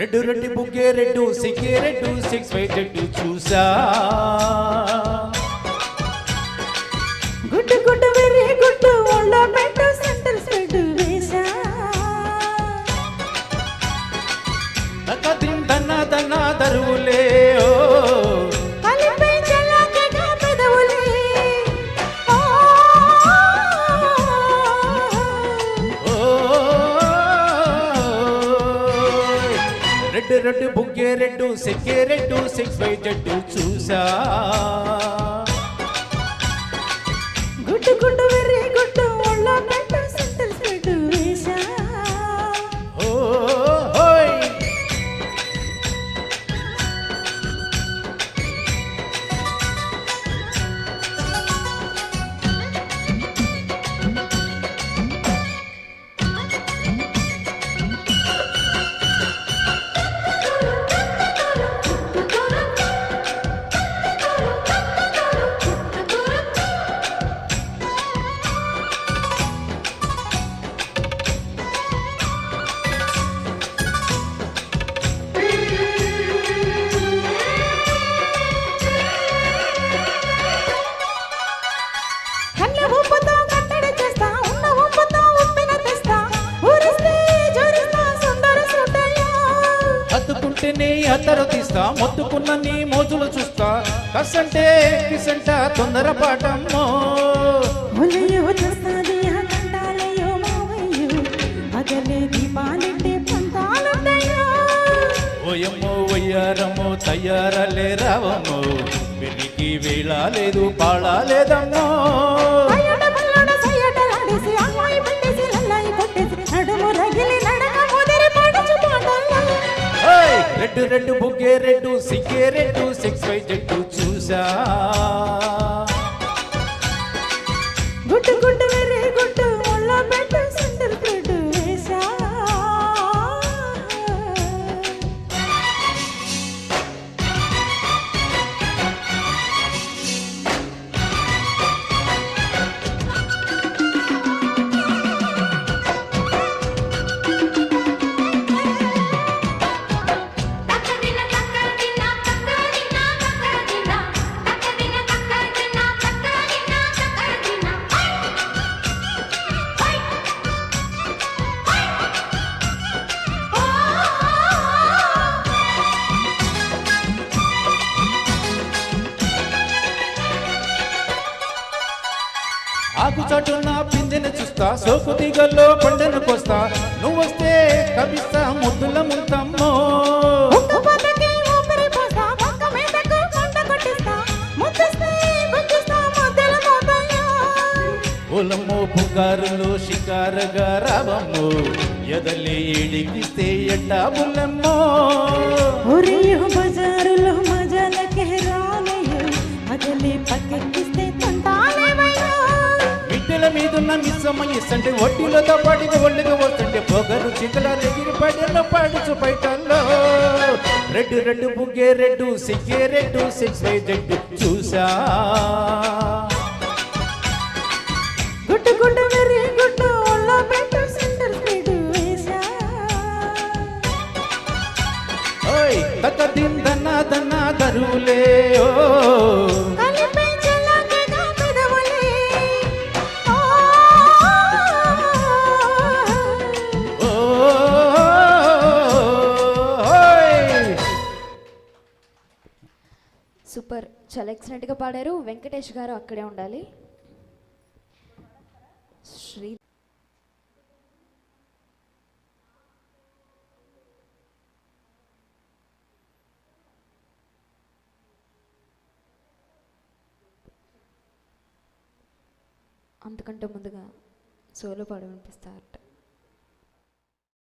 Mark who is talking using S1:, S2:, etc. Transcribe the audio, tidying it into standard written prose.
S1: Red Reddy బుగ్గే red సిగ్గే red 6 చూసా
S2: గుడ్డు గుడ్డు వెర్రి గుడ్డు ఒళ్ళో పెట్టు సెంటర్ స్వెడ్ వేసా
S1: తకదిం దన్న దన్న దరువులే ఓ
S2: కలిపే చలాకగా పెదవులే
S1: రెడ్డు రెడ్డు బుగ్గే రెడ్డు సిగ్గే రెడ్డు 6 చూసా
S2: గుడ్డు గుడ్డు వెర్రి గుడ్డు ఒళ్ళో పెట్టు సెంటర్ స్వెడ్ వేసా
S1: హత్తుకుంటేనే అత్తరు తీస్తా మొత్తుకున్న నీ మోజులు చూస్తా కసంటే కిసంట తొందర పాటమ్మో ఓయమ్మో వయ్యారమ్మో తయ్యారలే రావమ్మో పెళ్లికి వేళ లేదు పాళ లేదమ్మో రెడ్డు రెడ్డు బుగ్గే రెడ్డు సిగ్గే రెడ్డు 6 చూసా
S2: గుడ్డు గుడ్డు వెర్రి గుడ్డు ఒళ్ళో పెట్టు సెంటర్ స్వెడ్ వేసా
S1: ఆకు చాటున్న పిందెను చూస్తా సోకు తీగల్లో పండెను కోస్తా నువ్వొస్తే కవిస్తా ముద్దుల ముంతమ్మో ఓలమ్మో పుకారులో షికారగా రావమ్మో ఎదలే ఏడికిస్తే ఎట్టా బుల్లమ్మో
S2: బజారులో మజాలకే రాలయ్యో అదలే పక్కెక్కిస్తే
S1: మిట్టెల మీదున్న మిస్సమ్మ ఇస్తంటే ఒట్టిలతో పాటిగా ఒళ్ళుగా వస్తుంటే పొగరు చికల ఎగిరి పడెల్లో పాడుచు బయటల్లో రెడ్డు రెడ్డు బుగ్గే రెడ్డు సిగ్గే రెడ్డు 6 చూసా
S2: గుడ్డు గుడ్డు వెర్రి గుడ్డు ఒళ్ళో పెట్టు సెంటర్ స్వెడ్ వేసా
S1: ఓయ్ తకదిం దన్న దన్న దరువులే ఓ
S2: కలిపే చలాకగా పెదవులే
S3: సూపర్, చాలా ఎక్సలెంట్గా పాడారు. వెంకటేష్ గారు అక్కడే ఉండాలి. శ్రీ అంతకంటే ముందుగా సోలో పాడ వినిపిస్తారట.